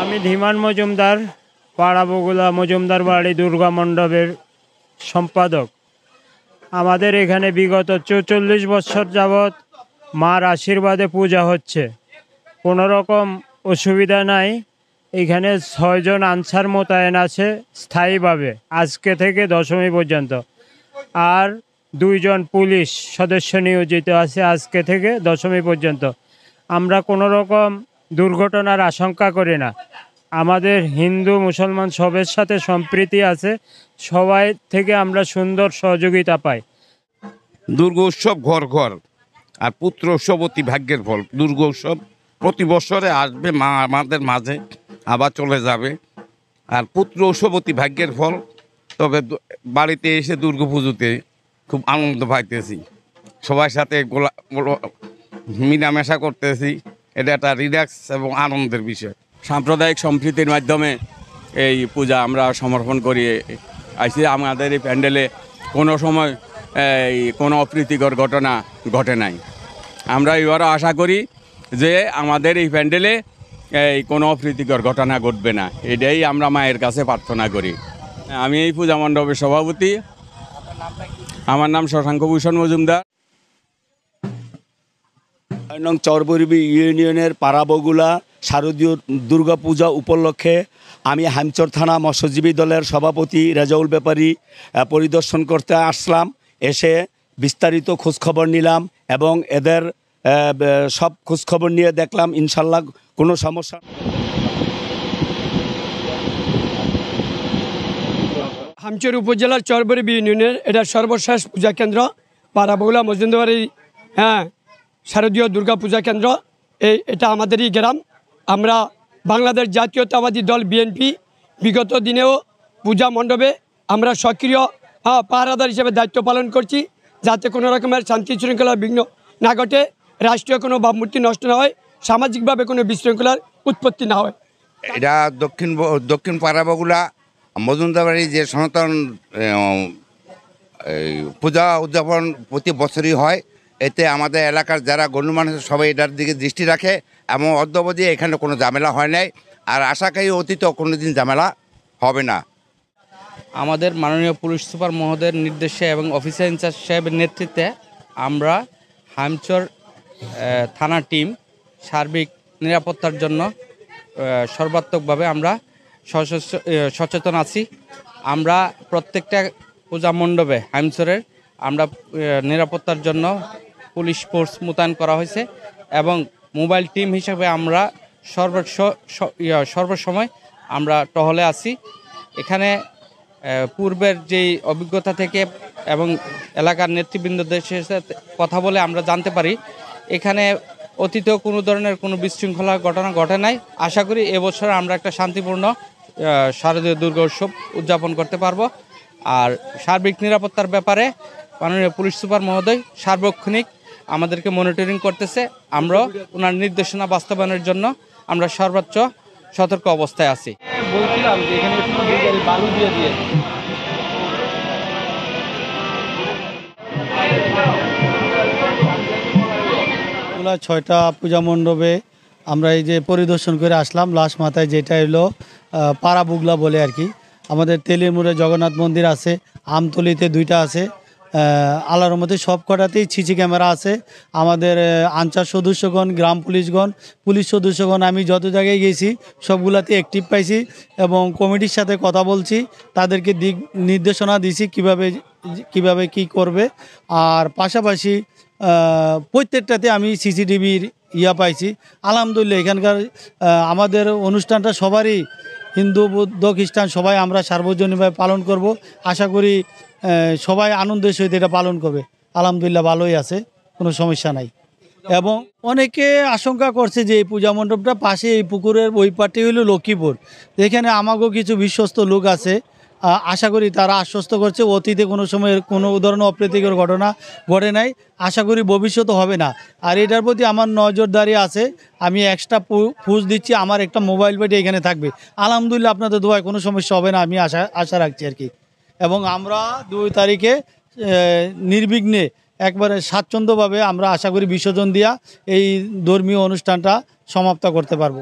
আমি ধীমান মজুমদার, পাড়া বগুলা মজুমদার বাড়ি দুর্গা মণ্ডপের সম্পাদক। আমাদের এখানে বিগত ৪৪ বছর যাবৎ মার আশীর্বাদে পূজা হচ্ছে, কোনো রকম অসুবিধা নাই। এখানে ৬ জন আনসার মোতায়েন আছে স্থায়ীভাবে আজকে থেকে দশমী পর্যন্ত, আর 2 জন পুলিশ সদস্য নিয়োজিত আছে আজকে থেকে দশমী পর্যন্ত। আমরা কোনো রকম দুর্ঘটনার আশঙ্কা করি না। আমাদের হিন্দু মুসলমান সবের সাথে সম্প্রীতি আছে, সবাই থেকে আমরা সুন্দর সহযোগিতা পাই। দুর্গা উৎসব ঘর ঘর, আর পুত্র উৎসব অতি ভাগ্যের ফল। দুর্গা উৎসব প্রতি বছরে আসবে, মা আমাদের মাঝে আবার চলে যাবে। আর পুত্র উৎসব অতি ভাগ্যের ফল। তবে বাড়িতে এসে দুর্গা পুজোতে খুব আনন্দ পাইতেছি, সবার সাথে মিলামেশা করতেছি। এটা একটা রিল্যাক্স এবং আনন্দের বিষয়। সাম্প্রদায়িক সম্প্রীতির মাধ্যমে এই পূজা আমরা সমর্পণ করি আইসি। আমাদের এই প্যান্ডেলে কোনো সময় কোনো অপ্রীতিকর ঘটনা ঘটে নাই। আমরা এবারও আশা করি যে আমাদের এই প্যান্ডেলে কোনো অপ্রীতিকর ঘটনা ঘটবে না, এটাই আমরা মায়ের কাছে প্রার্থনা করি। আমি এই পূজা মণ্ডপের সভাপতি। আমার নাম শশাঙ্ক ভূষণ মজুমদার। নং চরবরবি ইউনিয়নের পাড়াবগুলা শারদীয় দুর্গা পূজা উপলক্ষে আমি হামচর থানা মৎস্যজীবী দলের সভাপতি রেজাউল ব্যাপারী পরিদর্শন করতে আসলাম। এসে বিস্তারিত খোঁজখবর নিলাম এবং এদের সব খোঁজখবর নিয়ে দেখলাম ইনশাল্লাহ কোনো সমস্যা। হামচর উপজেলার চরবরবি ইউনিয়নের এটা সর্বশেষ পূজা কেন্দ্র পাড়াবগুলা মজুমদার শারদীয় দুর্গা পূজা কেন্দ্র। এটা আমাদেরই গ্রাম। আমরা বাংলাদেশ জাতীয়তাবাদী দল বিএনপি বিগত দিনেও পূজা মণ্ডপে আমরা সক্রিয় পাহারাদার হিসেবে দায়িত্ব পালন করছি, যাতে কোনো রকমের শান্তি শৃঙ্খলার বিঘ্ন না ঘটে, রাষ্ট্রীয় কোনো ভাবমূর্তি নষ্ট না হয়, সামাজিকভাবে কোনো বিশৃঙ্খলার উৎপত্তি না হয়। এটা দক্ষিণ পাড়াবগুলা মজুমদার বাড়ি যে সনাতন পূজা উদযাপন প্রতি বছরই হয়। এতে আমাদের এলাকার যারা গণ্যমান্য সবাই এটার দিকে দৃষ্টি রাখে এবং অদ্যাবধি এখানে কোনো ঝামেলা হয় নাই, আর আশা করি অতীতেও কোনো দিন ঝামেলা হবে না। আমাদের মাননীয় পুলিশ সুপার মহোদয়ের নির্দেশে এবং অফিসার ইনচার্জ সাহেবের নেতৃত্বে আমরা হামচর থানা টিম সার্বিক নিরাপত্তার জন্য সর্বাত্মকভাবে আমরা সচেতন আছি। আমরা প্রত্যেকটা পূজা মণ্ডপে হামচরের আমরা নিরাপত্তার জন্য পুলিশ ফোর্স মোতায়েন করা হয়েছে এবং মোবাইল টিম হিসেবে আমরা সর্বসময় আমরা টহলে আছি। এখানে পূর্বের যেই অভিজ্ঞতা থেকে এবং এলাকার নেতৃবৃন্দদের সাথে কথা বলে আমরা জানতে পারি এখানে অতীতেও কোনো ধরনের কোনো বিশৃঙ্খলা ঘটনা ঘটে নাই। আশা করি এবছর আমরা একটা শান্তিপূর্ণ শারদীয় দুর্গা উৎসব উদযাপন করতে পারবো। আর সার্বিক নিরাপত্তার ব্যাপারে মাননীয় পুলিশ সুপার মহোদয় সার্বক্ষণিক আমাদেরকে মনিটরিং করতেছে। আমরাও ওনার নির্দেশনা বাস্তবায়নের জন্য আমরা সর্বোচ্চ সতর্ক অবস্থায় আছি। বলছিলাম যে এখানে বালু দিয়ে 6টা পূজা মণ্ডপে আমরা এই যে পরিদর্শন করে আসলাম। লাস্ট মাথায় যেটা এলো পাড়া বুগলা বলে আর কি। আমাদের তেলের মোড়ে জগন্নাথ মন্দির আছে, আমতলিতে 2টা আছে, আল্লাহর মধ্যে সব কটাতেই সিসি ক্যামেরা আছে। আমাদের আনসার সদস্যগণ, গ্রাম পুলিশগণ, পুলিশ সদস্যগণ আমি যত জায়গায় গেছি সবগুলাতে অ্যাক্টিভ পাইছি এবং কমিটির সাথে কথা বলছি, তাদেরকে দিক নির্দেশনা দিছি কিভাবে কি করবে। আর পাশাপাশি প্রত্যেকটাতে আমি সিসিটিভির পাইছি। আলহামদুলিল্লাহ এখানকার আমাদের অনুষ্ঠানটা সবারই হিন্দু বৌদ্ধ খ্রিস্টান সবাই আমরা সার্বজনীনভাবে পালন করব। আশা করি সবাই আনন্দের সহিত এটা পালন করবে। আলহামদুলিল্লাহ ভালোই আছে, কোনো সমস্যা নাই। এবং অনেকে আশঙ্কা করছে যে এই পূজা মণ্ডপটা পাশে এই পুকুরের ওই পাটে হলো লক্ষ্মীপুর, এখানে আমাকেও কিছু বিশ্বস্ত লোক আছে, আশা করি তারা আশ্বস্ত করছে অতীতে কোনো সময় কোনো ধরনের অপ্রীতিকর ঘটনা ঘটে নাই, আশা করি ভবিষ্যতে হবে না। আর এটার প্রতি আমার নজরদারি আছে, আমি এক্সট্রা ফুজ দিচ্ছি, আমার একটা মোবাইল ব্যাটারি এখানে থাকবে। আলহামদুলিল্লাহ আপনাদের দোয়ায় কোনো সমস্যা হবে না, আমি আশা রাখছি আর কি। এবং আমরা 2 তারিখে নির্বিঘ্নে একবারে স্বাচ্ছন্দ্যভাবে আমরা আশা করি বিসর্জন দিয়া এই ধর্মীয় অনুষ্ঠানটা সমাপ্ত করতে পারবো।